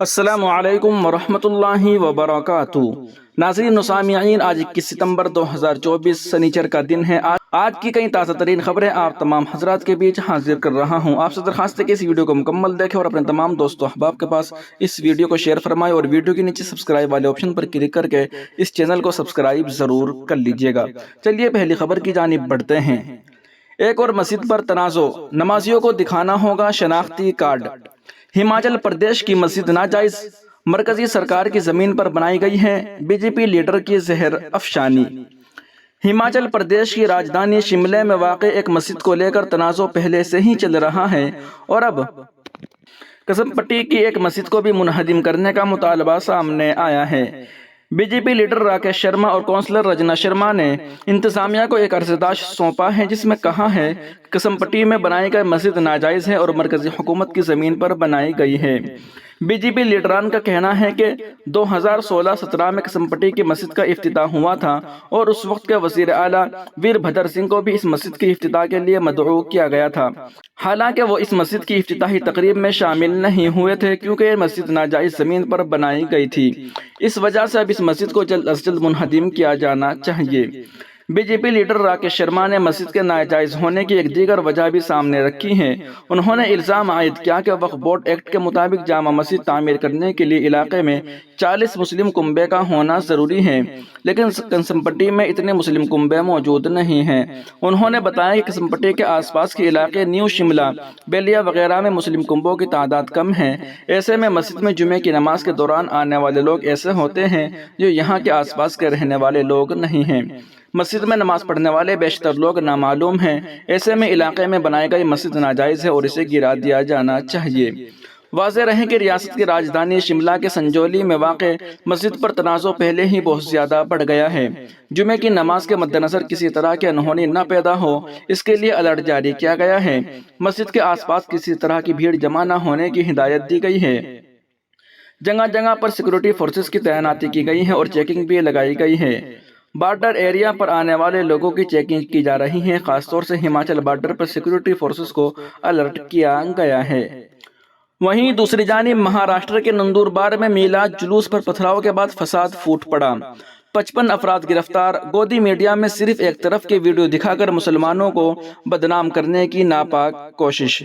السلام علیکم ورحمۃ اللہ وبرکاتہ۔ ناظرین و سامعین، آج 21 ستمبر 2024 سنیچر کا دن ہے۔ آج کی کئی تازہ ترین خبریں آپ تمام حضرات کے بیچ حاضر کر رہا ہوں۔ آپ سے درخواست ہے کہ اس ویڈیو کو مکمل دیکھیں اور اپنے تمام دوست و احباب کے پاس اس ویڈیو کو شیئر فرمائیں، اور ویڈیو کے نیچے سبسکرائب والے آپشن پر کلک کر کے اس چینل کو سبسکرائب ضرور کر لیجئے گا۔ چلیے پہلی خبر کی جانب بڑھتے ہیں۔ ایک اور مسجد پر تنازع، نمازیوں کو دکھانا ہوگا شناختی کارڈ۔ ہماچل پردیش کی مسجد ناجائز مرکزی سرکار کی زمین پر بنائی گئی ہے، بی جے پی لیڈر کی زہر افشانی۔ ہماچل پردیش کی راجدھانی شملے میں واقع ایک مسجد کو لے کر تنازع پہلے سے ہی چل رہا ہے، اور اب قسم پٹی کی ایک مسجد کو بھی منہدم کرنے کا مطالبہ سامنے آیا ہے۔ B J P leader Rakesh Sharma اور کونسلر رجنا شرما نے انتظامیہ کو ایک عرضداشت سونپا ہے، جس میں کہا ہے کہ قسم پٹی میں بنائی گئی مسجد ناجائز ہے اور مرکزی حکومت کی زمین پر بنائی گئی ہے۔ بی جے پی لیڈران کا کہنا ہے کہ 2016-17 میں قسم پٹی کی مسجد کا افتتاح ہوا تھا، اور اس وقت کے وزیر اعلیٰ ویر بھدر سنگھ کو بھی اس مسجد کی افتتاح کے لیے مدعو کیا گیا تھا، حالانکہ وہ اس مسجد کی افتتاحی تقریب میں شامل نہیں ہوئے تھے کیونکہ یہ مسجد ناجائز زمین پر بنائی گئی تھی۔ اس وجہ سے اب اس مسجد کو جلد از جلد منہدم کیا جانا چاہیے۔ B J P leader Rakesh Sharma نے مسجد کے ناجائز ہونے کی ایک دیگر وجہ بھی سامنے رکھی ہے۔ انہوں نے الزام عائد کیا کہ وقف بورڈ ایکٹ کے مطابق جامع مسجد تعمیر کرنے کے لیے علاقے میں 40 مسلم کنبے کا ہونا ضروری ہے، لیکن قسم پٹی میں اتنے مسلم کنبے موجود نہیں ہیں۔ انہوں نے بتایا کہ قسم پٹی کے آس پاس کے علاقے نیو شملہ، بیلیا وغیرہ میں مسلم کنبوں کی تعداد کم ہے۔ ایسے میں مسجد میں جمعے کی نماز کے دوران آنے والے لوگ ایسے ہوتے ہیں جو یہاں کے آس پاس کے رہنے والے لوگ نہیں ہیں۔ مسجد میں نماز پڑھنے والے بیشتر لوگ نامعلوم ہیں۔ ایسے میں علاقے میں بنائی گئی مسجد ناجائز ہے اور اسے گرا دیا جانا چاہیے۔ واضح رہے کہ ریاست کی راجدھانی شملہ کے سنجولی میں واقع مسجد پر تنازع پہلے ہی بہت زیادہ بڑھ گیا ہے۔ جمعے کی نماز کے مد نظر کسی طرح کی انہونی نہ پیدا ہو، اس کے لیے الرٹ جاری کیا گیا ہے۔ مسجد کے آس پاس کسی طرح کی بھیڑ جمع نہ ہونے کی ہدایت دی گئی ہے۔ جگہ جگہ پر سیکورٹی فورسز کی تعیناتی کی گئی ہے اور چیکنگ بھی لگائی گئی ہے۔ بارڈر ایریا پر آنے والے لوگوں کی چیکنگ کی جا رہی ہے۔ خاص طور سے ہماچل بارڈر پر سیکورٹی فورسز کو الرٹ کیا گیا ہے۔ وہیں دوسری جانب مہاراشٹر کے نندوربار میں میلاد جلوس پر پتھراؤ کے بعد فساد پھوٹ پڑا، 55 افراد گرفتار۔ گودی میڈیا میں صرف ایک طرف کی ویڈیو دکھا کر مسلمانوں کو بدنام کرنے کی ناپاک کوشش۔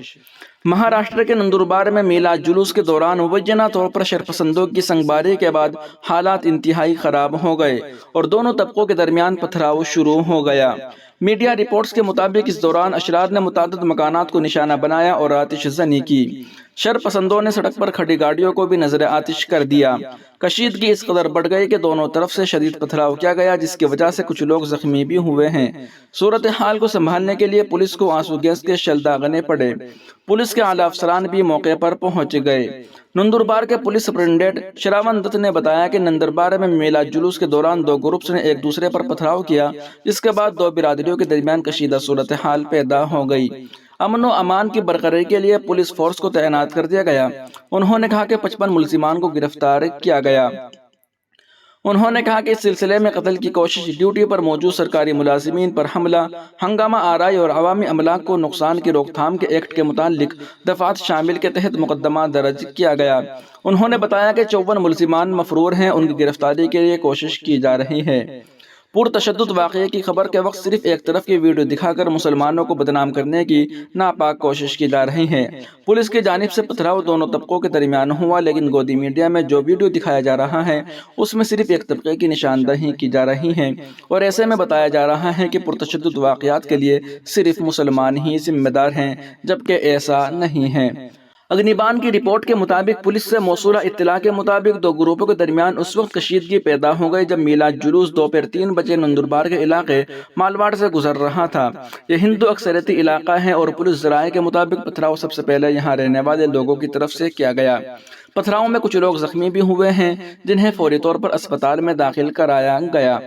مہاراشٹر کے نندوربار میں میلاد جلوس کے دوران مبینہ طور پر شرپسندوں کی سنگباری کے بعد حالات انتہائی خراب ہو گئے اور دونوں طبقوں کے درمیان پتھراؤ شروع ہو گیا۔ میڈیا رپورٹس کے مطابق اس دوران اشرار نے متعدد مکانات کو نشانہ بنایا اور آتش زنی کی۔ شرپسندوں نے سڑک پر کھڑی گاڑیوں کو بھی نذر آتش کر دیا۔ کشیدگی اس قدر بڑھ گئی کہ دونوں طرف سے شدید پتھراؤ کیا گیا، جس کی وجہ سے کچھ لوگ زخمی بھی ہوئے ہیں۔ صورتحال کو سنبھالنے کے لیے پولیس کو آنسو گیس کے شیل داغنے پڑے۔ پولیس کے اعلیٰ افسران بھی موقع پر پہنچ گئے۔ نندوربار کے پولیس سپرنٹنڈنٹ شراون دت نے بتایا کہ نندوربار میں میلاد جلوس کے دوران دو گروپس نے ایک دوسرے پر پتھراؤ کیا، جس کے بعد دو برادریوں کے درمیان کشیدہ صورتحال پیدا ہو گئی۔ امن و امان کی برقراری کے لیے پولیس فورس کو تعینات کر دیا گیا۔ انہوں نے کہا کہ 55 ملزمان کو گرفتار کیا گیا۔ انہوں نے کہا کہ اس سلسلے میں قتل کی کوشش، ڈیوٹی پر موجود سرکاری ملازمین پر حملہ، ہنگامہ آرائی اور عوامی املاک کو نقصان کی روک تھام کے ایکٹ کے متعلق دفعات شامل کے تحت مقدمہ درج کیا گیا۔ انہوں نے بتایا کہ 54 ملزمان مفرور ہیں، ان کی گرفتاری کے لیے کوشش کی جا رہی ہے۔ پرتشدد واقعے کی خبر کے وقت صرف ایک طرف کی ویڈیو دکھا کر مسلمانوں کو بدنام کرنے کی ناپاک کوشش کی جا رہی ہے۔ پولیس کی جانب سے پتھراؤ دونوں طبقوں کے درمیان ہوا، لیکن گودی میڈیا میں جو ویڈیو دکھایا جا رہا ہے اس میں صرف ایک طبقے کی نشاندہی کی جا رہی ہے، اور ایسے میں بتایا جا رہا ہے کہ پرتشدد واقعات کے لیے صرف مسلمان ہی ذمہ دار ہیں، جبکہ ایسا نہیں ہے۔ اگنیبان کی رپورٹ کے مطابق پولیس سے موصولہ اطلاع کے مطابق دو گروپوں کے درمیان اس وقت کشیدگی پیدا ہو گئی جب میلاد جلوس دوپہر 3 بجے نندوربار کے علاقے مالواڑ سے گزر رہا تھا۔ یہ ہندو اکثریتی علاقہ ہے اور پولیس ذرائع کے مطابق پتھراؤ سب سے پہلے یہاں رہنے والے لوگوں کی طرف سے کیا گیا۔ پتھراؤ میں کچھ لوگ زخمی بھی ہوئے ہیں، جنہیں فوری طور پر اسپتال میں داخل کرایا گیا۔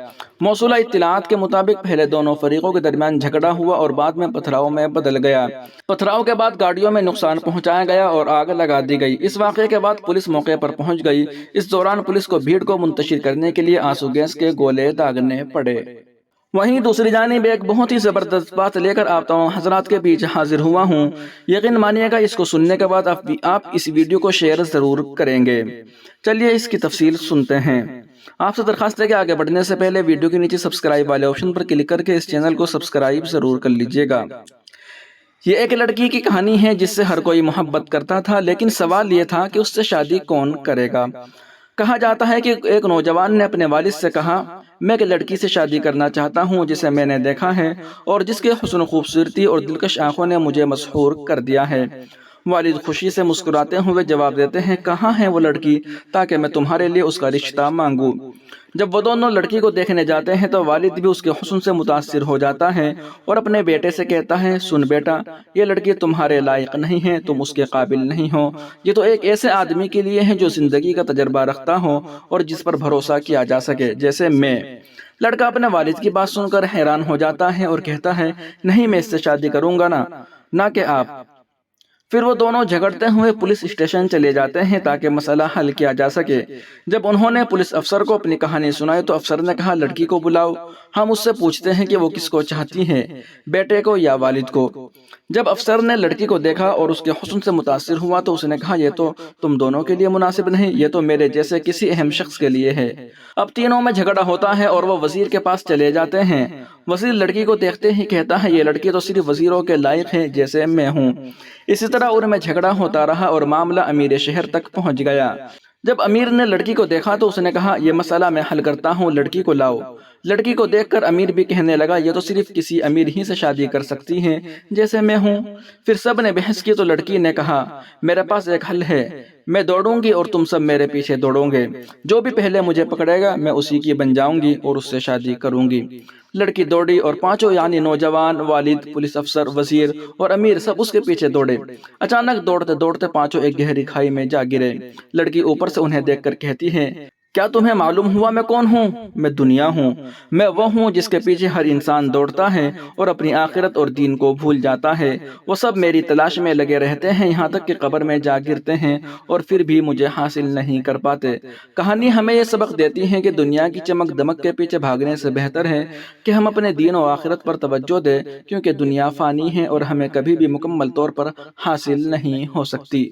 موصولہ اطلاعات کے مطابق پہلے دونوں فریقوں کے درمیان جھگڑا ہوا اور بعد میں پتھراؤ میں بدل گیا۔ پتھراؤ کے بعد گاڑیوں میں نقصان پہنچایا گیا اور آگ لگا دی گئی۔ اس واقعے کے بعد پولیس موقع پر پہنچ گئی۔ اس دوران پولیس کو بھیڑ کو منتشر کرنے کے لیے آنسو گیس کے گولے داغنے پڑے۔ وہیں دوسری جانب ایک بہت ہی زبردست بات لے کر آپ تمام حضرات کے بیچ حاضر ہوا ہوں۔ یقین مانیے گا اس کو سننے کے بعد آپ اس ویڈیو کو شیئر ضرور کریں گے۔ چلیے اس کی تفصیل سنتے ہیں۔ آپ سے درخواست ہے کہ آگے بڑھنے سے پہلے ویڈیو کے نیچے سبسکرائب والے آپشن پر کلک کر کے اس چینل کو سبسکرائب ضرور کر لیجئے گا۔ یہ ایک لڑکی کی کہانی ہے جس سے ہر کوئی محبت کرتا تھا، لیکن سوال یہ تھا کہ اس سے شادی کون کرے گا۔ کہا جاتا ہے کہ ایک نوجوان نے اپنے والد سے کہا، میں ایک لڑکی سے شادی کرنا چاہتا ہوں جسے میں نے دیکھا ہے اور جس کے حسن و خوبصورتی اور دلکش آنکھوں نے مجھے مسحور کر دیا ہے۔ والد خوشی سے مسکراتے ہوئے جواب دیتے ہیں، کہاں ہے وہ لڑکی تاکہ میں تمہارے لیے اس کا رشتہ مانگوں۔ جب وہ دونوں لڑکی کو دیکھنے جاتے ہیں تو والد بھی اس کے حسن سے متاثر ہو جاتا ہے اور اپنے بیٹے سے کہتا ہے، سن بیٹا، یہ لڑکی تمہارے لائق نہیں ہے، تم اس کے قابل نہیں ہو۔ یہ تو ایک ایسے آدمی کے لیے ہے جو زندگی کا تجربہ رکھتا ہو اور جس پر بھروسہ کیا جا سکے، جیسے میں۔ لڑکا اپنے والد کی بات سن کر حیران ہو جاتا ہے اور کہتا ہے، نہیں، میں اس سے شادی کروں گا نہ کہ آپ۔ پھر وہ دونوں جھگڑتے ہوئے پولیس اسٹیشن چلے جاتے ہیں تاکہ مسئلہ حل کیا جا سکے۔ جب انہوں نے پولیس افسر کو اپنی کہانی سنائی تو افسر نے کہا، لڑکی کو بلاؤ، ہم اس سے پوچھتے ہیں کہ وہ کس کو چاہتی ہے، بیٹے کو یا والد کو۔ جب افسر نے لڑکی کو دیکھا اور اس کے حسن سے متاثر ہوا تو اس نے کہا، یہ تو تم دونوں کے لیے مناسب نہیں، یہ تو میرے جیسے کسی اہم شخص کے لیے ہے۔ اب تینوں میں جھگڑا ہوتا ہے اور وہ وزیر کے پاس چلے جاتے ہیں۔ وزیر لڑکی کو دیکھتے ہی کہتا ہے، یہ لڑکی تو صرف وزیروں کے لائق ہے جیسے میں ہوں۔ اسی طرح ان میں جھگڑا ہوتا رہا اور معاملہ امیر شہر تک پہنچ گیا۔ جب امیر نے لڑکی کو دیکھا تو اس نے کہا، یہ مسئلہ میں حل کرتا ہوں، لڑکی کو لاؤ۔ لڑکی کو دیکھ کر امیر بھی کہنے لگا، یہ تو صرف کسی امیر ہی سے شادی کر سکتی ہے جیسے میں ہوں۔ پھر سب نے بحث کی تو لڑکی نے کہا، میرے پاس ایک حل ہے، میں دوڑوں گی اور تم سب میرے پیچھے دوڑو گے، جو بھی پہلے مجھے پکڑے گا میں اسی کی بن جاؤں گی اور اس سے شادی کروں گی۔ لڑکی دوڑی اور پانچوں یعنی نوجوان، والد، پولیس افسر، وزیر اور امیر سب اس کے پیچھے دوڑے۔ اچانک دوڑتے دوڑتے پانچوں ایک گہری کھائی میں جا گرے۔ لڑکی اوپر سے انہیں دیکھ کر کہتی ہے، کیا تمہیں معلوم ہوا میں کون ہوں؟ میں دنیا ہوں، میں وہ ہوں جس کے پیچھے ہر انسان دوڑتا ہے اور اپنی آخرت اور دین کو بھول جاتا ہے۔ وہ سب میری تلاش میں لگے رہتے ہیں یہاں تک کہ قبر میں جا گرتے ہیں اور پھر بھی مجھے حاصل نہیں کر پاتے۔ کہانی ہمیں یہ سبق دیتی ہے کہ دنیا کی چمک دمک کے پیچھے بھاگنے سے بہتر ہے کہ ہم اپنے دین و آخرت پر توجہ دیں، کیونکہ دنیا فانی ہے اور ہمیں کبھی بھی مکمل طور پر حاصل نہیں ہو سکتی۔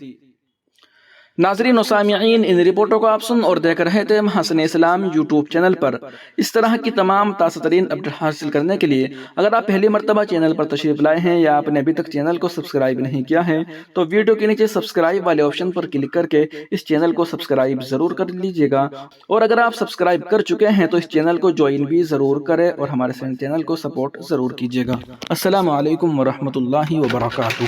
ناظرین و سامعین، ان رپورٹوں کو آپ سن اور دیکھ رہے تھے محسن اسلام یوٹیوب چینل پر۔ اس طرح کی تمام تازہ ترین اپڈیٹ حاصل کرنے کے لیے اگر آپ پہلی مرتبہ چینل پر تشریف لائے ہیں یا آپ نے ابھی تک چینل کو سبسکرائب نہیں کیا ہے تو ویڈیو کے نیچے سبسکرائب والے آپشن پر کلک کر کے اس چینل کو سبسکرائب ضرور کر لیجئے گا، اور اگر آپ سبسکرائب کر چکے ہیں تو اس چینل کو جوائن بھی ضرور کریں اور ہمارے چینل کو سپورٹ ضرور کیجئے گا۔ السلام علیکم ورحمۃ اللہ وبرکاتہ۔